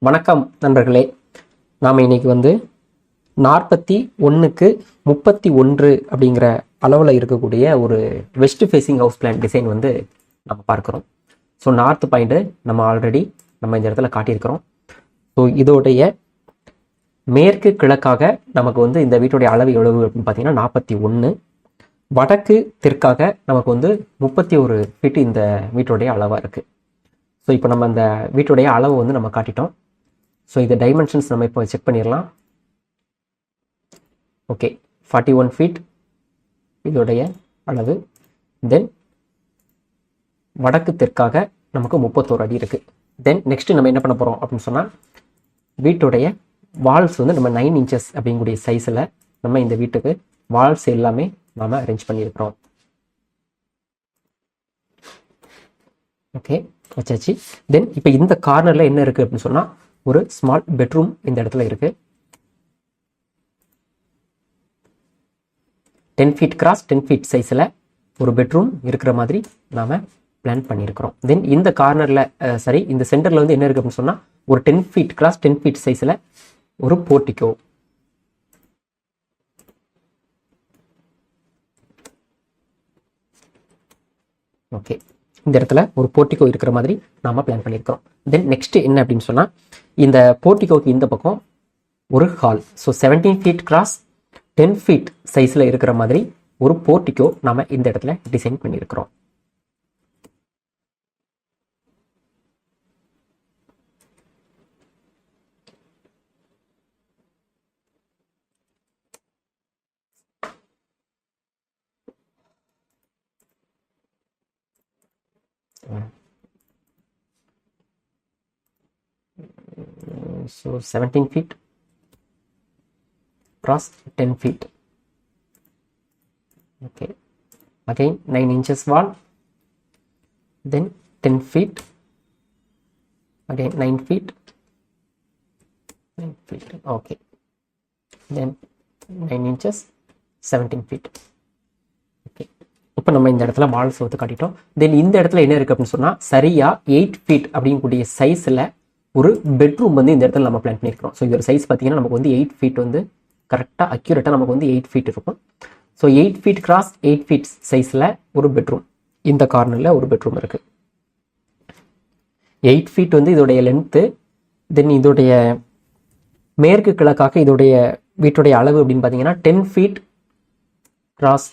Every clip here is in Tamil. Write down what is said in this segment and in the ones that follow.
வணக்கம் நண்பர்களே. நாம் இன்னைக்கு 41க்கு 31 அப்படிங்கிற அளவில் இருக்கக்கூடிய ஒரு west facing house plan design நம்ம பார்க்குறோம். ஸோ நார்த் பாயிண்ட்டு நம்ம ஆல்ரெடி இந்த இடத்துல காட்டியிருக்கிறோம். ஸோ இதோடைய மேற்கு கிழக்காக நமக்கு இந்த வீட்டுடைய அளவு எவ்வளவு அப்படின்னு பார்த்தீங்கன்னா 41. வடக்கு தெற்காக நமக்கு 31 ஃபீட்டு இந்த வீட்டுடைய அளவாக இருக்குது. ஸோ இப்போ நம்ம அந்த வீட்டுடைய அளவு நம்ம காட்டிட்டோம். ஸோ இது டைமென்ஷன்ஸ் நம்ம இப்போ செக் பண்ணிடலாம். ஓகே, 41 ஃபீட் இதோடைய அளவு. தென் வடக்கு தெற்காக நமக்கு 31 அடி இருக்குது. தென் நெக்ஸ்ட் நம்ம என்ன பண்ண போகிறோம் அப்படின்னு சொன்னால், வீட்டுடைய வால்ஸ் நம்ம 9 இன்ச்சஸ் அப்படிங்கக்கூடிய சைஸில் நம்ம இந்த வீட்டுக்கு வால்ஸ் எல்லாமே நாம் அரேஞ்ச் பண்ணியிருக்கிறோம். ஓகே, வச்சாச்சு. தென் இப்போ இந்த கார்னரில் என்ன இருக்குது அப்படின்னு சொன்னால், ஒரு ஸ்மால் பெட்ரூம் இந்த இடத்துல இருக்கு. 10 ஃபீட் கிராஸ் 10 ஃபீட் சைஸில் ஒரு பெட்ரூம் இருக்கிற மாதிரி நாம பிளான் பண்ணியிருக்கிறோம். தென் இந்த கார்னரில் இந்த சென்டரில் என்ன இருக்கு அப்படின்னு சொன்னால், ஒரு 10 ஃபீட் கிராஸ் 10 ஃபீட் சைஸில் ஒரு போர்ட்டிகோ. ஓகே, இந்த இடத்துல ஒரு போர்ட்டிகோ இருக்கிற மாதிரி நாம பிளான் பண்ணியிருக்கிறோம். தென் நெக்ஸ்ட் என்ன அப்படின்னு சொன்னால், இந்த போர்ட்டிகோக்கு இந்த பக்கம் ஒரு hall. So 17 feet cross 10 feet சைஸில் இருக்கிற மாதிரி ஒரு போர்ட்டிகோ நாம இந்த இடத்துல டிசைன் பண்ணியிருக்கிறோம். So 17 feet cross 10 feet. Okay, again 9 inches wall, then 10 feet, again 9 feet, 9 feet. Okay, then 9 inches 17 feet. Okay, இப்போ நம்ம இந்த இடத்துல வால்ஸ் காட்டிட்டோம். தென் இந்த இடத்துல என்ன இருக்கு அப்படின்னு சொன்னா, சரியா 8 feet அப்படிங்கக்கூடிய சைஸ்ல ஒரு பெட்ரூம் இந்த இடத்துல நம்ம பிளான் பண்ணியிருக்கிறோம். ஸோ இதோட சைஸ் பார்த்தீங்கன்னா நமக்கு 8 ஃபீட் கரெக்டாக அக்யூரேட்டாக நமக்கு 8 ஃபீட் இருக்கும். ஸோ 8 ஃபீட் கிராஸ் 8 ஃபீட் சைஸில் ஒரு பெட்ரூம் இந்த கார்னரில் ஒரு பெட்ரூம் இருக்குது. 8 ஃபீட் இதோடைய லென்த்து. தென் இதோடைய மேற்கு கிழக்காக இதோடைய வீட்டுடைய அளவு அப்படின்னு பார்த்தீங்கன்னா 10 ஃபீட் கிராஸ்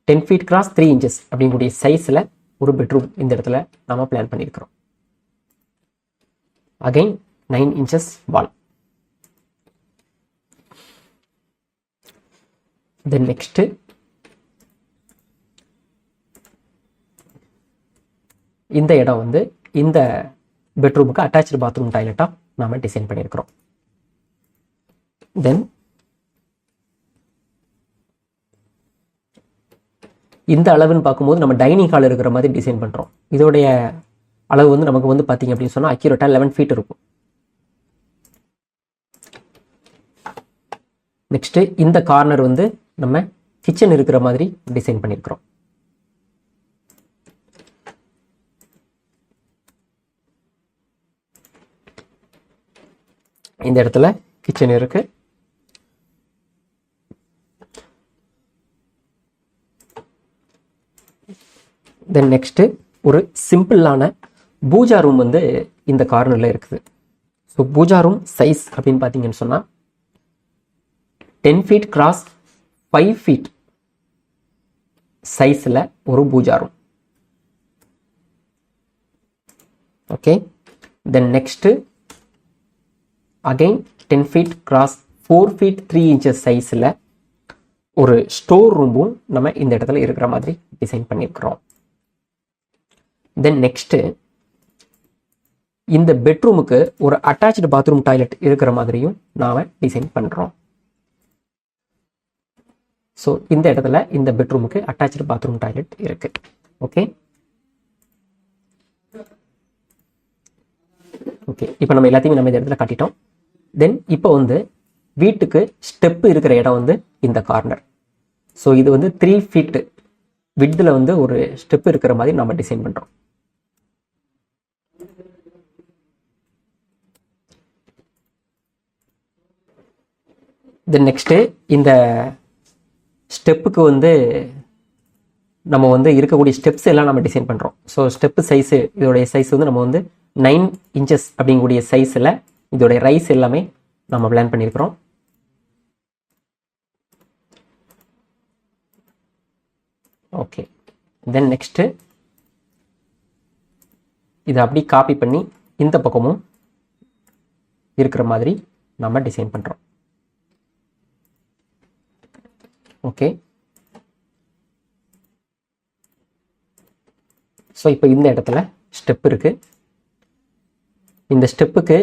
3 இன்ச்சஸ் அப்படிங்கக்கூடிய சைஸில் ஒரு பெட்ரூம் இந்த இடத்துல நம்ம பிளான் பண்ணியிருக்கிறோம். Again 9 inches wall. Then next இந்த இடம் இந்த பெட்ரூமுக்கு அட்டாச்டு பாத்ரூம் டாய்லெட்டா நாம டிசைன் பண்ணியிருக்கிறோம். தென் இந்த அளவுன்னு பார்க்கும்போது நம்ம டைனிங் ஹால் இருக்கிற மாதிரி டிசைன் பண்றோம். இதோடைய அளவு நமக்கு பார்த்தீங்க அப்படின்னு சொன்னா அக்யூரேட்டா 11 ஃபீட் இருக்கும். நெக்ஸ்ட் இந்த கார்னர் நம்ம கிச்சன் இருக்கிற மாதிரி டிசைன் பண்ணியிருக்கிறோம். இந்த இடத்துல கிச்சன் இருக்கு. தென் நெக்ஸ்ட் ஒரு சிம்பிளான பூஜா ரூம் இந்த கார்னர்ல இருக்குது. ஸோ பூஜா ரூம் சைஸ் அப்படின்னு பார்த்தீங்கன்னு சொன்னா 10 ஃபீட் கிராஸ் 5 ஃபீட் சைஸ்ல ஒரு pooja room. Okay, then next again 10 feet cross 4 feet 3 inches சைஸ்ல ஒரு ஸ்டோர் ரூமும் நம்ம இந்த இடத்துல இருக்கிற மாதிரி டிசைன் பண்ணியிருக்கிறோம். தென் நெக்ஸ்ட் இந்த பெட்ரூமுக்கு ஒரு அட்டாச்டு பாத்ரூம் டாய்லெட் இருக்கிற மாதிரியும் நாம டிசைன் பண்றோம். ஸோ இந்த இடத்துல இந்த பெட்ரூமுக்கு அட்டாச்டு பாத்ரூம் டாய்லெட் இருக்கு. ஓகே ஓகே இப்போ நம்ம எல்லாத்தையும் நம்ம இந்த இடத்துல காட்டிட்டோம். தென் இப்போ வீட்டுக்கு ஸ்டெப் இருக்கிற இடம் இந்த கார்னர். ஸோ இது 3 ஃபீட் விட்ல ஒரு ஸ்டெப் இருக்கிற மாதிரி நம்ம டிசைன் பண்றோம். தென் நெக்ஸ்ட்டு இந்த ஸ்டெப்புக்கு வந்து நம்ம வந்து இருக்கக்கூடிய ஸ்டெப்ஸ் எல்லாம் நம்ம டிசைன் பண்ணுறோம். ஸோ ஸ்டெப்பு சைஸு, இதோடைய சைஸ் வந்து நம்ம வந்து 9 inches அப்படிங்கக்கூடிய சைஸில் இதோடைய ரைஸ் எல்லாமே நம்ம பிளான் பண்ணியிருக்கிறோம். ஓகே, தென் நெக்ஸ்ட்டு இதை அப்படி காப்பி பண்ணி இந்த பக்கமும் இருக்கிற மாதிரி நம்ம டிசைன் பண்ணுறோம். ஓகே, ஸோ இப்போ இந்த இடத்துல ஸ்டெப் இருக்குது. இந்த ஸ்டெப்புக்கு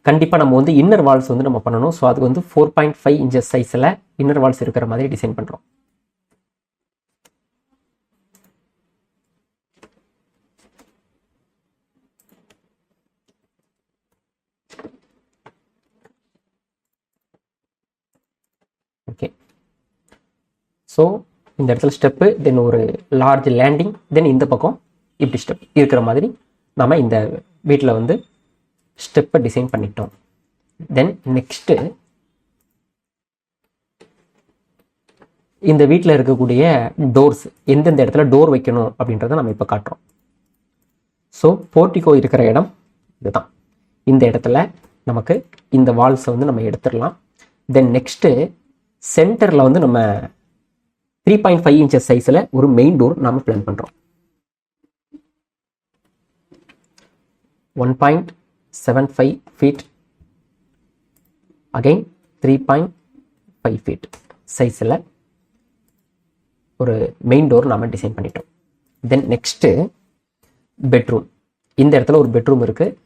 கண்டிப்பாக நம்ம வந்து இன்னர் வால்ஸ் வந்து நம்ம பண்ணணும். ஸோ அதுக்கு வந்து 4.5 inches சைஸில் இன்னர் வால்ஸ் இருக்கிற மாதிரி டிசைன் பண்ணுறோம். ஓகே, ஸோ இந்த இடத்துல ஸ்டெப்பு, தென் ஒரு லார்ஜ் லேண்டிங், தென் இந்த பக்கம் இப்படி ஸ்டெப் இருக்கிற மாதிரி நம்ம இந்த வீட்டில் வந்து ஸ்டெப்பை டிசைன் பண்ணிட்டோம். தென் நெக்ஸ்ட்டு இந்த வீட்டில் இருக்கக்கூடிய டோர்ஸ், எந்தெந்த இடத்துல டோர் வைக்கணும் அப்படின்றத நம்ம இப்போ காட்டுறோம். ஸோ போர்ட்டிகோ இருக்கிற இடம் இதுதான். இந்த இடத்துல நமக்கு இந்த வால்ஸை வந்து நம்ம எடுத்துடலாம். தென் நெக்ஸ்ட்டு சென்டரில் வந்து நம்ம 3.5 inches சைஸில் ஒரு மெயின் டோர் நாம் பிளான் பண்ணுறோம். 1.75 feet, again 3.5 feet சைஸில் ஒரு மெயின் டோர் நாம் டிசைன் பண்ணிட்டோம். Then next bedroom. இந்த இடத்துல ஒரு பெட்ரூம் இருக்குது.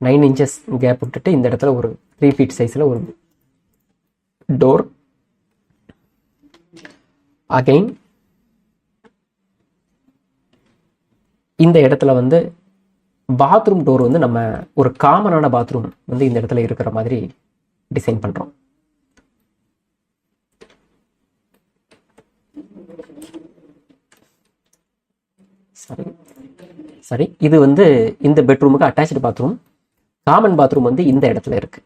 9 inches கேப் விட்டுட்டு இந்த இடத்துல ஒரு 3 feet சைஸில் ஒரு டோர். அகைன் இந்த இடத்துல வந்து பாத்ரூம் டோர் வந்து நம்ம ஒரு காமனான பாத்ரூம் வந்து இந்த இடத்துல இருக்கிற மாதிரி டிசைன் பண்ணுறோம். சரி, இது வந்து இந்த பெட்ரூமுக்கு அட்டாச்சு பாத்ரூம். காமன் பாத்ரூம் வந்து இந்த இடத்துல இருக்கு.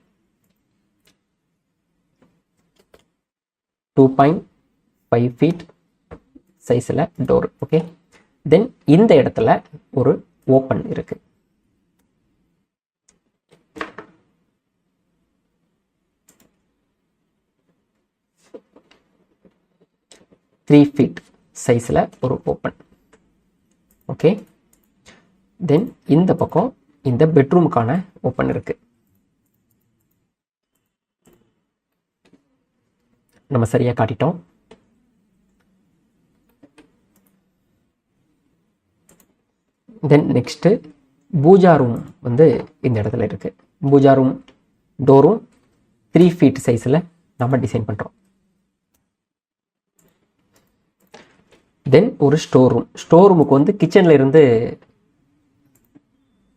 2.5 feet சைஸில் டோர். ஓகே, தென் இந்த இடத்துல ஒரு ஓப்பன் இருக்கு. த்ரீ ஃபீட் சைஸில் ஒரு ஓப்பன். ஓகே, தென் இந்த பக்கம் இந்த பெட்ரூமுக்கான ஓப்பன் இருக்கு. நம்ம சரியா காட்டிட்டோம். தென் நெக்ஸ்ட்டு பூஜா ரூம் வந்து இந்த இடத்துல இருக்கு. பூஜா ரூம் டோரும் 3 feet சைஸில் நம்ம டிசைன் பண்ணுறோம். தென் ஒரு ஸ்டோர் ரூம். ஸ்டோர் ரூமுக்கு வந்து கிச்சனில் இருந்து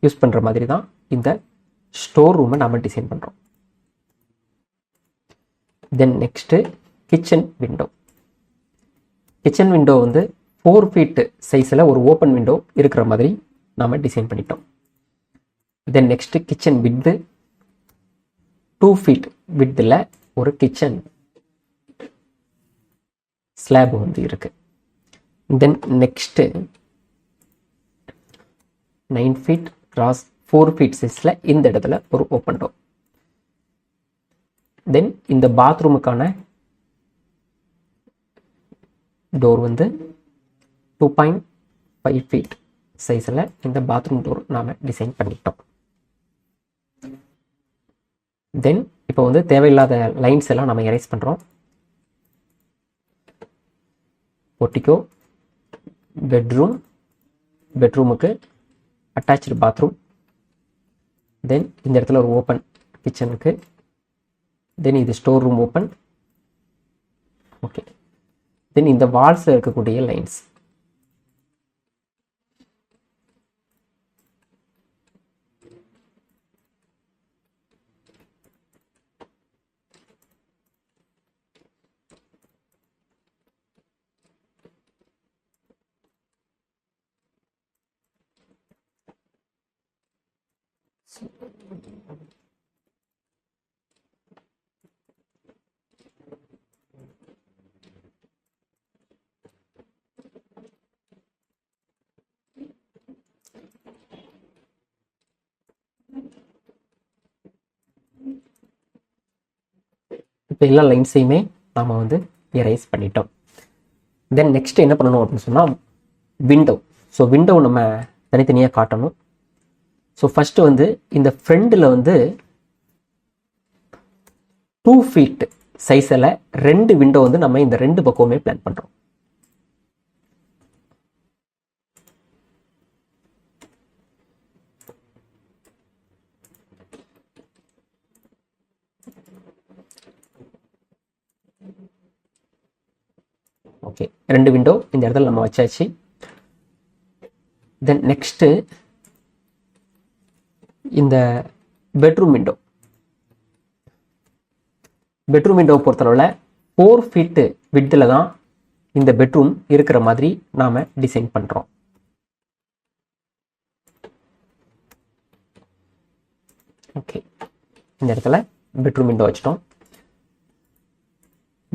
யூஸ் பண்ணுற மாதிரி தான் இந்த ஸ்டோர் ரூமை நம்ம டிசைன் பண்ணுறோம். Then next kitchen window. Kitchen window வந்து 4 feet சைஸில் ஒரு ஓப்பன் விண்டோ இருக்கிற மாதிரி நாம் டிசைன் பண்ணிட்டோம். Then next kitchen with 2 feet வித்தில் ஒரு கிச்சன் ஸ்லாப் வந்து இருக்கு. Then next 9 feet cross 4 feet சைஸில் இந்த இடத்துல ஒரு ஓப்பன் டோர். தென் இந்த பாத்ரூமுக்கான டோர் வந்து 2.5 feet சைஸில் இந்த பாத்ரூம் டோர் நாம் டிசைன் பண்ணிட்டோம். தென் இப்போ வந்து தேவையில்லாத லைன்ஸ் எல்லாம் நம்ம எரேஸ் பண்ணுறோம். போர்ட்டிகோ, பெட்ரூம், பெட்ரூமுக்கு அட்டாச்சு பாத்ரூம், தென் இந்த இடத்துல ஒரு ஓப்பன் கிச்சனுக்கு, தென் இது ஸ்டோர் ரூம் ஓப்பன். ஓகே, தென் இந்த வால்ஸில் இருக்கக்கூடிய லைன்ஸ். இப்போ எல்லா லைன்ஸையுமே நாம் வந்து எரேஸ் பண்ணிட்டோம். தென் நெக்ஸ்ட் என்ன பண்ணணும் அப்படின்னு சொன்னால் விண்டோ. ஸோ விண்டோ நம்ம தனித்தனியாக காட்டணும். ஸோ ஃபஸ்ட்டு வந்து இந்த ஃப்ரண்டில் வந்து 2 feet சைஸில் 2 விண்டோ வந்து நம்ம இந்த 2 பக்கமுமே பிளான் பண்ணுறோம். ஓகே, 2 விண்டோ இந்த இடத்துல நம்ம வச்சாச்சு. தென் நெக்ஸ்ட்டு இந்த பெட்ரூம் விண்டோ. பெட்ரூம் விண்டோவை பொறுத்தளவில் 4 feet விட்த்தில் தான் இந்த பெட்ரூம் இருக்கிற மாதிரி நாம் டிசைன் பண்ணுறோம். ஓகே, இந்த இடத்துல பெட்ரூம் விண்டோ வச்சிட்டோம்.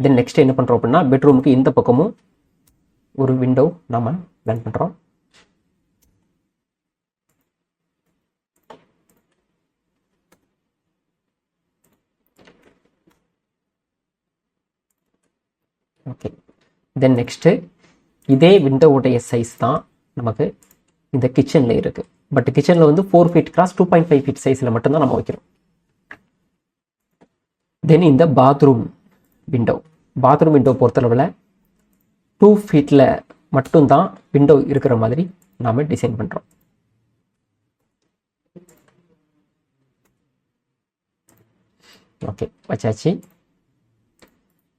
தென் நெக்ஸ்ட் என்ன பண்ணுறோம் அப்படின்னா பெட்ரூமுக்கு இந்த பக்கமும் ஒரு விண்டோ நாம் பிளான் பண்ணுறோம். ஓகே, தென் நெக்ஸ்ட்டு இதே விண்டோவுடைய சைஸ் தான் நமக்கு இந்த கிச்சனில் இருக்குது. பட் கிச்சனில் வந்து 4 feet x 2.5 feet சைஸில் மட்டும்தான் நம்ம வைக்கிறோம். தென் இந்த பாத்ரூம் விண்டோ. பாத்ரூம் விண்டோ பொறுத்தளவில் 2 feetல மட்டும்தான் விண்டோ இருக்கிற மாதிரி நாம் டிசைன் பண்ணுறோம். ஓகே, வச்சாச்சு.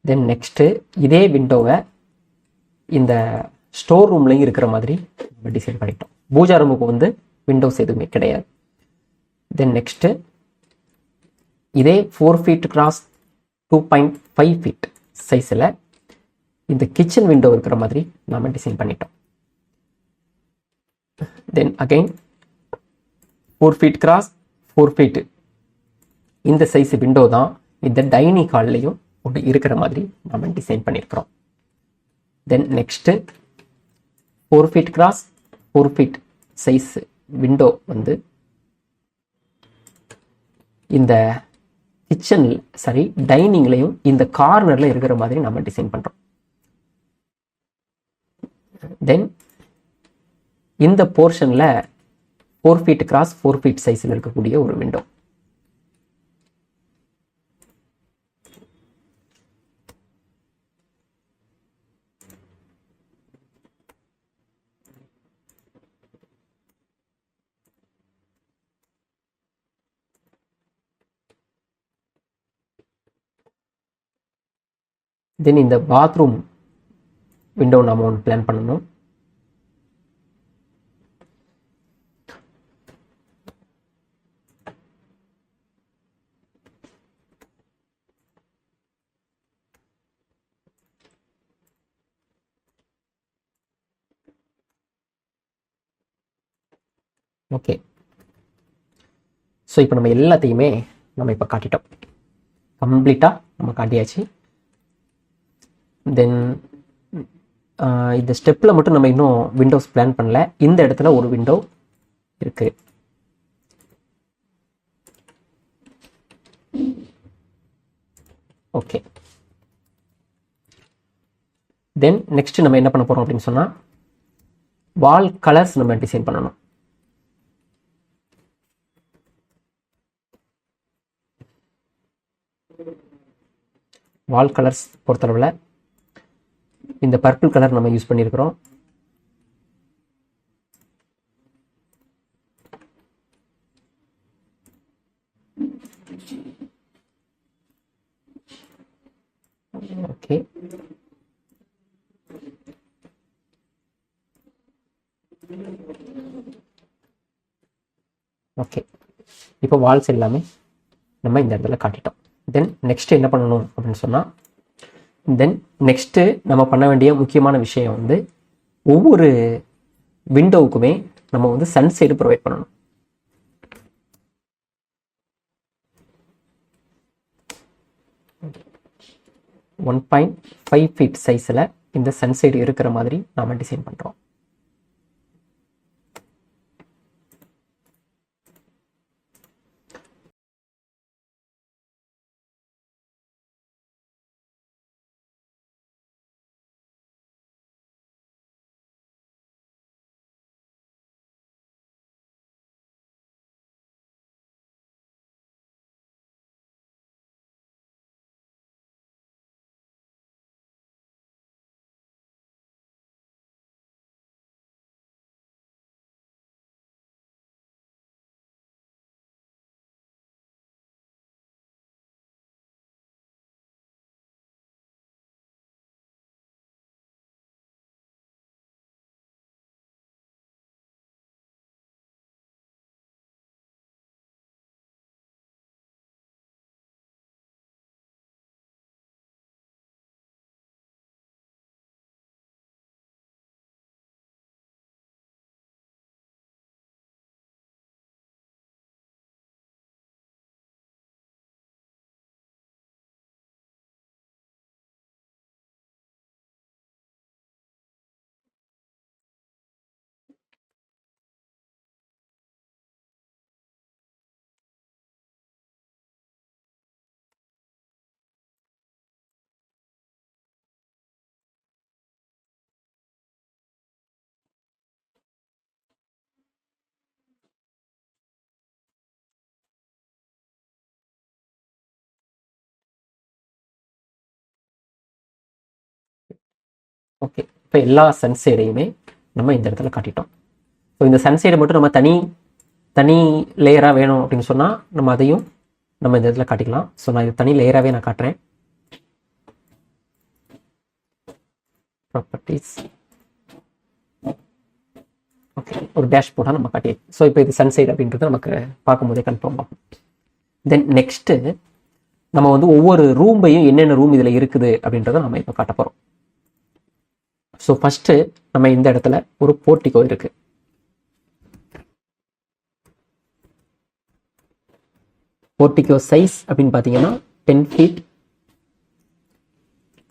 தென் நெக்ஸ்ட்டு இதே விண்டோவை இந்த ஸ்டோர் ரூம்லையும் இருக்கிற மாதிரி நம்ம டிசைன் பண்ணிட்டோம். பூஜா ரூமுக்கு வந்து விண்டோஸ் எதுவுமே கிடையாது. தென் நெக்ஸ்ட்டு இதே 4 feet x 2.5 feet சைஸில் இந்த கிச்சன் விண்டோ இருக்கிற மாதிரி நாம் டிசைன் பண்ணிட்டோம். Then again 4 feet x 4 feet இந்த சைஸ் விண்டோ தான் இந்த டைனிங் ஹால்லையும் ஒன்று இருக்கிற மாதிரி நாம் டிசைன் பண்ணியிருக்கிறோம். Then next 4 feet x 4 feet size window வந்து இந்த கிச்சன் டைனிங்லையும் இந்த கார்னரில் இருக்கிற மாதிரி நம்ம டிசைன் பண்ணுறோம். தென் இந்த போர்ஷனில் 4 feet x 4 feet சைஸில் இருக்கக்கூடிய ஒரு விண்டோ. தென் இந்த பாத்ரூம் விண்டோ நாம் ஒன்று பிளான் பண்ணணும். ஓகே, ஸோ இப்போ நம்ம எல்லாத்தையுமே நம்ம இப்போ காட்டிட்டோம். கம்ப்ளீட்டாக நம்ம காட்டியாச்சு. தென் இந்த ஸ்டெப்பில் மட்டும் நம்ம இன்னும் விண்டோஸ் பிளான் பண்ணல. இந்த இடத்துல ஒரு விண்டோ இருக்கு. ஓகே, தென் நெக்ஸ்ட் நம்ம என்ன பண்ண போகிறோம் அப்படின்னு சொன்னால் வால் கலர்ஸ் நம்ம டிசைன் பண்ணணும். வால் கலர்ஸ் பொறுத்தளவில் இந்த பர்பிள் கலர் நம்ம யூஸ் பண்ணியிருக்கிறோம். ஓகே, ஓகே, இப்போ வால்ஸ் எல்லாமே நம்ம இந்த இடத்துல காட்டிட்டோம். தென் நெக்ஸ்ட் என்ன பண்ணணும் அப்படின்னு சொன்னால் தென் நெக்ஸ்ட்டு நம்ம பண்ண வேண்டிய முக்கியமான விஷயம் வந்து ஒவ்வொரு விண்டோவுக்குமே நம்ம வந்து சன்சைடு ப்ரொவைட் பண்ணணும். ஒன் 1.5 feet சைஸில் இந்த சன்சைடு இருக்கிற மாதிரி நாம் டிசைன் பண்ணுறோம். ஓகே, இப்போ எல்லா சன்சைடையுமே நம்ம இந்த இடத்துல காட்டிட்டோம். ஸோ இந்த சன்சைடை மட்டும் நம்ம தனி லேயராக வேணும் அப்படின்னு சொன்னால் நம்ம அதையும் நம்ம இந்த இடத்துல காட்டிக்கலாம். ஸோ நான் இது தனி லேயராகவே நான் காட்டுறேன். ப்ராப்பர்ட்டிஸ். ஓகே, ஒரு டேஷ்போர்டாக நம்ம காட்டி. ஸோ இப்போ இது சன்சைட் அப்படின்றது நமக்கு பார்க்கும்போதே கன்ஃபார்ம் ஆகும். தென் நெக்ஸ்ட்டு நம்ம வந்து ஒவ்வொரு ரூமையும் என்னென்ன ரூம் இதில் இருக்குது அப்படின்றத நம்ம இப்போ காட்ட போகிறோம். ஸோ ஃபஸ்ட்டு நம்ம இந்த இடத்துல ஒரு போர்ட்டிகோ இருக்கு. போர்ட்டிகோ சைஸ் அப்படின்னு பார்த்தீங்கன்னா 10 feet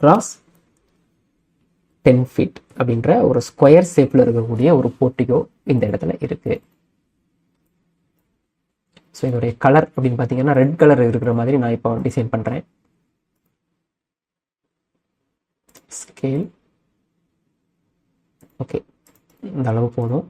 கிராஸ் 10 feet அப்படின்ற ஒரு ஸ்கொயர் ஷேப்ல இருக்கக்கூடிய ஒரு போர்ட்டிகோ இந்த இடத்துல இருக்கு. ஸோ இதோடைய கலர் அப்படின்னு பார்த்தீங்கன்னா ரெட் கலர் இருக்கிற மாதிரி நான் இப்போ டிசைன் பண்ணுறேன். ஸ்கேல் ஓகே, இந்த அளவு போதும்.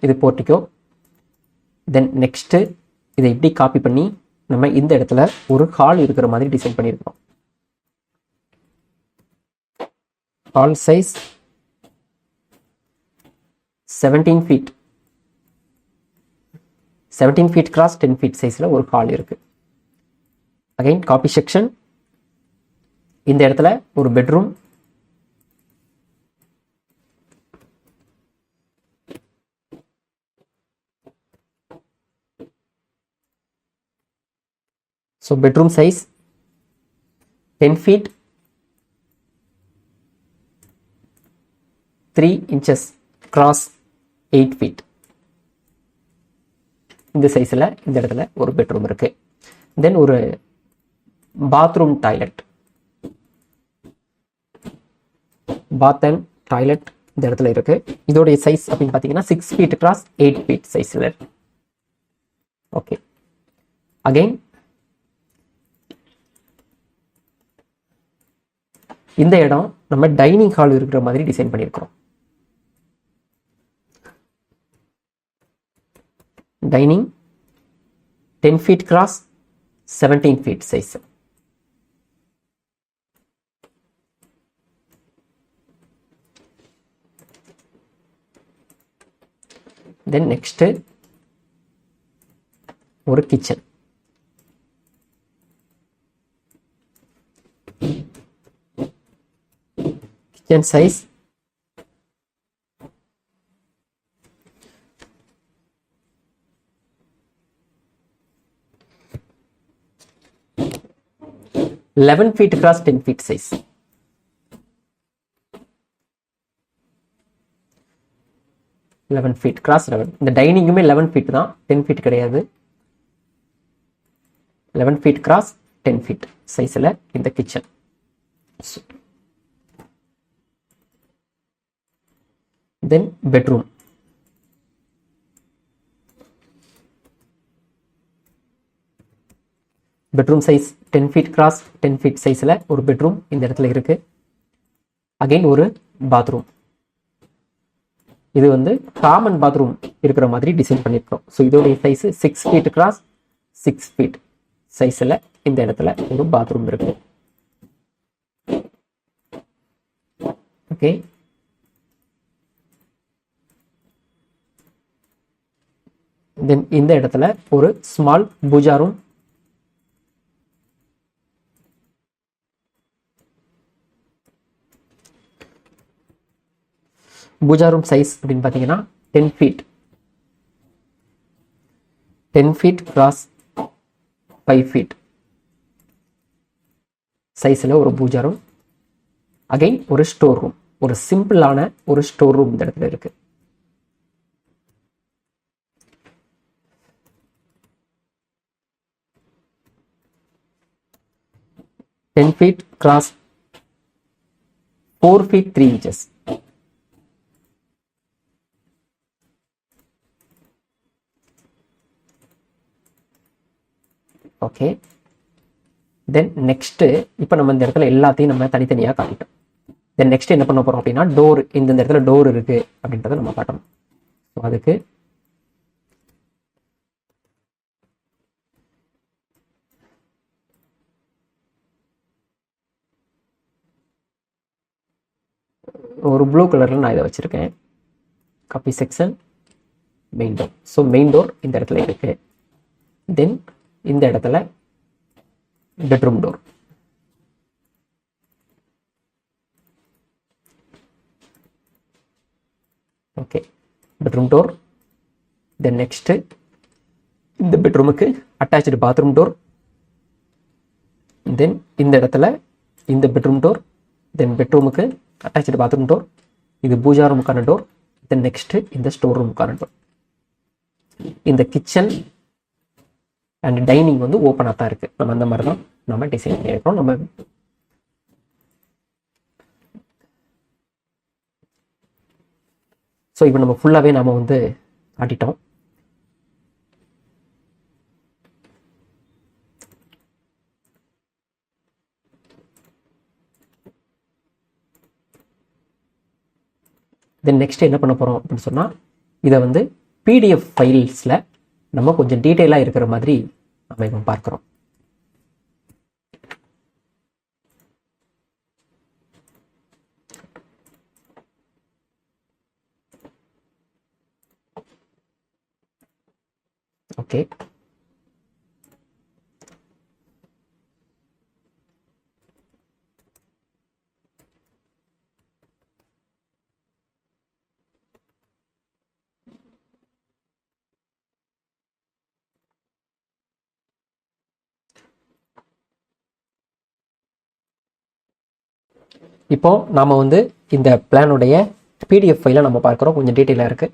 இது போர்ட்டிகோ. தென் நெக்ஸ்ட் இதை இப்படி காப்பி பண்ணி நம்ம இந்த இடத்துல ஒரு ஹால் இருக்கிற மாதிரி டிசைன் பண்ணியிருக்கோம். Hall size 17 feet 17 feet cross 10 feet சைஸ்ல ஒரு ஹால் இருக்கு. Again copy section. இந்த இடத்துல ஒரு bedroom, so bedroom size 10 feet 3 inches cross 8 feet. இந்த சைஸ்ல இந்த இடத்துல ஒரு பெட்ரூம் இருக்கு. தென் ஒரு bathroom toilet, bath and toilet இந்த இடத்துல இருக்கு. இதோடைய சைஸ் அப்படின்னு பார்த்தீங்கன்னா 6 feet கிராஸ் 8 feet சைஸ்ல இருக்கு. ஓகே, அகைன் இந்த இடம் நம்ம டைனிங் ஹால் இருக்கிற மாதிரி டிசைன் பண்ணியிருக்கிறோம். Dining 10 feet cross 17 feet size. Then next ஒரு kitchen. Kitchen size 11 feet across 10 feet size. feet cross 11. இந்த டைனிங்குமே 11 feet தான், 10 feet கிடையாது. 11 feet cross 10 feet சைஸ்ல இந்த kitchen. Then bedroom. Bedroom size 10 feet cross 10 feet சைஸ்ல ஒரு பெட்ரூம் இந்த இடத்துல இருக்கு. அகைன் ஒரு பாத்ரூம். இது வந்து காமன் பாத்ரூம் இருக்கிற மாதிரி டிசைன் பண்ணியிருக்கோம். ஸோ இதோடைய சைஸ் 6 feet கிராஸ் 6 feet சைஸ்ல இந்த இடத்துல ஒரு பாத்ரூம் இருக்கு. ஓகே, தென் இந்த இடத்துல ஒரு small pooja room. Pooja room size அப்படின்னு பார்த்தீங்கன்னா 10 feet 10 feet கிராஸ் 5 feet சைஸ்ல ஒரு பூஜா ரூம். அகைன் ஒரு ஸ்டோர் ரூம், ஒரு சிம்பிளான ஒரு ஸ்டோர் ரூம் இந்த இடத்துல இருக்கு. $10 feet cross 4 feet 3 inches. Okay, then next இப்போ நம்ம இந்த இடத்துல எல்லாத்தையும் நம்ம தனித்தனியாக காட்டிட்டோம். தென் நெக்ஸ்ட் என்ன பண்ண போறோம் அப்படின்னா டோர். இந்த இடத்துல டோர் இருக்கு அப்படின்றத நம்ம காட்டணும். அதுக்கு ஒரு ப்ளூ கலரில் நான் இதை வச்சுருக்கேன். Copy section main door. So main door இந்த இடத்துல இருக்குது. தென் இந்த இடத்துல bedroom door. Okay, bedroom door. Then next இந்த பெட்ரூமுக்கு அட்டாச்சு பாத்ரூம் டோர். தென் இந்த இடத்துல இந்த பெட்ரூம் டோர். தென் பெட்ரூமுக்கு அட்டாச்சு பாத்ரூம் டோர். இது பூஜா ரூமுக்கான டோர். தென் நெக்ஸ்ட்டு இந்த ஸ்டோர் ரூமுக்கான டோர். இந்த கிச்சன் அண்ட் டைனிங் வந்து ஓப்பனாக தான் இருக்குது. நம்ம அந்த மாதிரி தான் நம்ம டிசைன் பண்ணியிருக்கோம். நம்ம ஸோ இப்போ நம்ம ஃபுல்லாகவே நாம் வந்து காட்டிட்டோம். தென் நெக்ஸ்ட் என்ன பண்ண போகிறோம் அப்படின்னு சொன்னால், இதை வந்து பிடிஎஃப் ஃபைல்ஸில் நம்ம கொஞ்சம் டீட்டெயிலாக இருக்கிற மாதிரி நம்ம இப்போ பார்க்குறோம். ஓகே, இப்போ நாம் வந்து இந்த பிளானுடைய பிடிஎஃப் ஃபைலை நம்ம பார்க்குறோம். கொஞ்சம் டீட்டெயிலாக இருக்குது.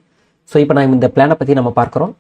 ஸோ இப்போ நான் இந்த பிளானை பற்றி நம்ம பார்க்குறோம்.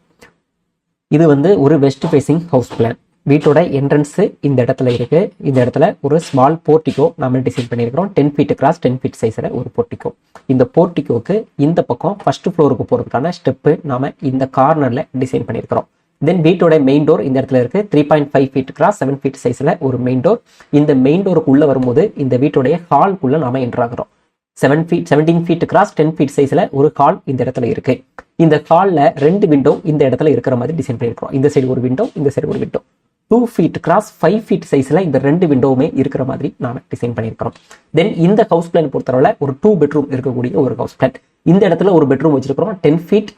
இது வந்து ஒரு வெஸ்ட் ஃபேசிங் ஹவுஸ் பிளான். வீட்டோட என்ட்ரன்ஸு இந்த இடத்துல இருக்குது. இந்த இடத்துல ஒரு ஸ்மால் போர்ட்டிகோ நம்ம டிசைன் பண்ணியிருக்கிறோம். 10 ஃபீட் கிராஸ் 10 ஃபீட் சைஸில் ஒரு போர்ட்டிகோ. இந்த போர்ட்டிகோக்கு இந்த பக்கம் ஃபர்ஸ்ட் ஃப்ளோருக்கு போகிறதுக்கான ஸ்டெப்பு நாம் இந்த கார்னரில் டிசைன் பண்ணியிருக்கிறோம். தென் வீட்டோட மெயின் டோர் இந்த இடத்துல இருக்குது. 3.5 ஃபீட் கிராஸ் 7 ஃபீட் சைஸில் ஒரு மெயின் டோர். இந்த மெயின் டோருக்கு உள்ளே வரும்போது இந்த வீட்டோடைய ஹால்குள்ளே நாம் என்ட்ரு ஆகிறோம். 17 ஃபீட் கிராஸ் 10 ஃபீட் சைஸில் ஒரு ஹால் இந்த இடத்துல இருக்கு. இந்த ஹாலில் 2 விண்டோ இந்த இடத்துல இருக்கிற மாதிரி டிசைன் பண்ணியிருக்கிறோம். இந்த சைடு ஒரு விண்டோ, இந்த சைடு ஒரு விண்டோ. 2 ஃபீட் கிராஸ் 5 ஃபீட் சைஸில் இந்த 2 விண்டோவுமே இருக்கிற மாதிரி நாம் டிசைன் பண்ணியிருக்கிறோம். தென் இந்த ஹவுஸ் பிளான் பொறுத்தவரை ஒரு 2 பெட்ரூம் இருக்கக்கூடிய ஒரு ஹவுஸ் பிளான். இந்த இடத்துல ஒரு பெட்ரூம் வச்சிருக்கிறோம். 10 ஃபீட்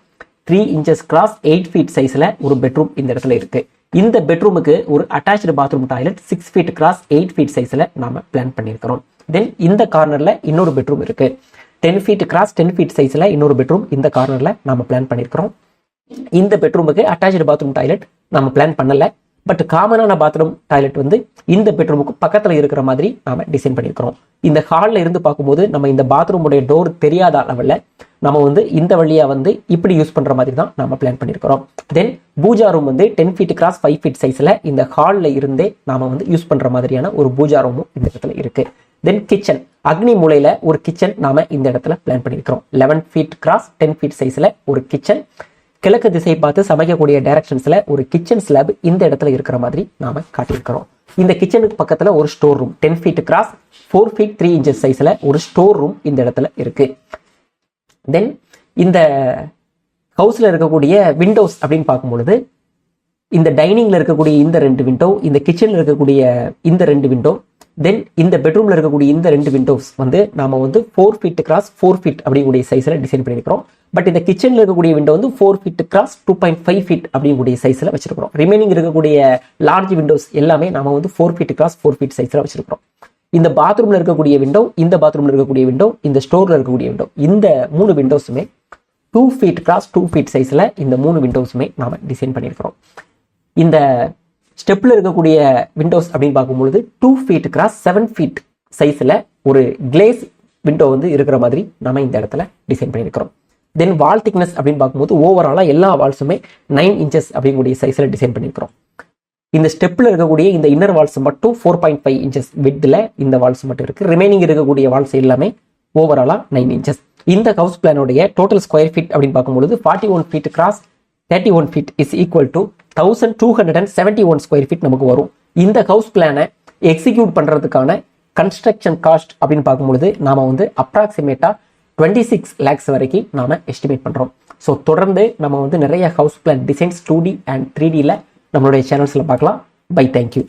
3 இன்ச்சஸ் கிராஸ் 8 ஃபீட் சைஸில் ஒரு பெட்ரூம் இந்த இடத்துல இருக்கு. இந்த பெட்ரூமுக்கு ஒரு attach bathroom toilet 6 feet cross 8 feet சைஸில் நாம பிளான் பண்ணியிருக்கிறோம். தென் இந்த கார்னர்ல இன்னொரு பெட்ரூம் இருக்கு. 10 ஃபீட் கிராஸ் 10 ஃபீட் சைஸில் இன்னொரு பெட்ரூம் இந்த கார்னர்ல நாம பிளான் பண்ணியிருக்கிறோம். இந்த பெட்ரூமுக்கு அட்டாச்சு பாத்ரூம் டாய்லெட் நம்ம பிளான் பண்ணல. பட் காமனான பாத்ரூம் டாய்லெட் வந்து இந்த பெட்ரூமுக்கு பக்கத்தில் இருக்கிற மாதிரி நாம டிசைன் பண்ணியிருக்கிறோம். இந்த ஹாலில் இருந்து பார்க்கும்போது நம்ம இந்த பாத்ரூமுடைய டோர் தெரியாத அளவில் நம்ம வந்து இந்த வழியா வந்து இப்படி யூஸ் பண்ற மாதிரி தான் நம்ம பிளான் பண்ணியிருக்கிறோம். தென் பூஜா ரூம் வந்து 10 ஃபீட் கிராஸ் 5 ஃபீட் சைஸ்ல இந்த ஹாலில் இருந்தே நாம வந்து யூஸ் பண்ற மாதிரியான ஒரு பூஜா ரூமும் இந்த இடத்துல இருக்கு. தென் கிச்சன், அக்னி மூலையில ஒரு கிச்சன் நாம இந்த இடத்துல பிளான் பண்ணியிருக்கிறோம். 11 ஃபீட் கிராஸ் 10 ஃபீட் சைஸ்ல ஒரு கிச்சன். கிழக்கு திசை பார்த்து சமைக்கக்கூடிய டைரக்ஷன்ஸ்ல ஒரு கிச்சன் ஸ்லாப் இந்த இடத்துல இருக்கிற மாதிரி நாம காட்டியிருக்கிறோம். இந்த கிச்சனுக்கு பக்கத்துல ஒரு store room 10 feet cross 4 feet 3 inches சைஸ்ல ஒரு ஸ்டோர் ரூம் இந்த இடத்துல இருக்கு. தென் இந்த ஹவுஸ்ல இருக்கக்கூடிய விண்டோஸ் அப்படின்னு பார்க்கும்பொழுது இந்த டைனிங்ல இருக்கக்கூடிய இந்த 2 விண்டோ, இந்த கிச்சன்ல இருக்கக்கூடிய இந்த 2 விண்டோ, தென் இந்த பெட்ரூம்ல இருக்கக்கூடிய இந்த 2 விண்டோஸ் வந்து நாம வந்து 4 ஃபீட் கிராஸ் 4 ஃபீட் அப்படிங்கக்கூடிய சைஸ்ல டிசைன் பண்ணியிருக்கிறோம். பட் இந்த கிச்சன்ல இருக்கக்கூடிய விண்டோ வந்து 4 ஃபீட் கிராஸ் 2.5 ஃபீட் அப்படிங்கக்கூடிய சைஸ்ல வச்சிருக்கிறோம். ரிமைனிங் இருக்கக்கூடிய லார்ஜ் விண்டோஸ் எல்லாமே நாம வந்து 4 ஃபீட் கிராஸ் 4 ஃபீட் சைஸ்ல வச்சிருக்கிறோம். இந்த பாத்ரூம்ல இருக்கக்கூடிய விண்டோ, இந்த பாத்ரூம்ல இருக்கக்கூடிய விண்டோ, இந்த ஸ்டோர்ல இருக்கக்கூடிய விண்டோ, இந்த 3 விண்டோஸுமே 2 ஃபீட் கிராஸ் 2 ஃபீட் சைஸ்ல இந்த 3 விண்டோஸுமே நாம டிசைன் பண்ணியிருக்கிறோம். இந்த ஸ்டெப்ல இருக்கக்கூடிய விண்டோஸ் அப்படின்னு பார்க்கும்பொழுது 2 ஃபீட் கிராஸ் 7 ஃபீட் சைஸ்ல ஒரு கிளேஸ் விண்டோ வந்து இருக்கிற மாதிரி நாம இந்த இடத்துல டிசைன் பண்ணியிருக்கிறோம். தென் வால் திக்னஸ் அப்படின்னு பார்க்கும்போது ஓவராலா எல்லா வால்ஸுமே 9 இன்ச்சஸ் அப்படிங்கக்கூடிய சைஸ்ல டிசைன் பண்ணியிருக்கிறோம். இந்த ஸ்டெப்ல இருக்கக்கூடிய இந்த இன்னர் வால்ஸ் மட்டும் 4.5 இன்ச்சஸ் விட்ல இந்த வால்ஸ் மட்டும் இருக்கு. ரிமைனிங் இருக்கக்கூடிய வால்ஸ் எல்லாமே ஓவராலா 9 இன்ச்சஸ். இந்த ஹவுஸ் பிளானோடைய டோட்டல் ஸ்கொயர் ஃபீட் அப்படின்னு பார்க்கும்போது 41 feet cross 31 feet is equal to 1271 square feet நமக்கு வரும். இந்த ஹவுஸ் பிளானை எக்ஸிக்யூட் பண்றதுக்கான கன்ஸ்ட்ரக்ஷன் காஸ்ட் அப்படின்னு பார்க்கும்பொழுது நாம வந்து அப்ராக்சிமேட்டா 26 lakhs வரைக்கும் நாம எஸ்டிமேட் பண்றோம். ஸோ தொடர்ந்து நம்ம வந்து நிறைய house plan designs 2D and 3Dயில் நம்மளுடைய சேனல்ஸில் பார்க்கலாம். Bye, thank you.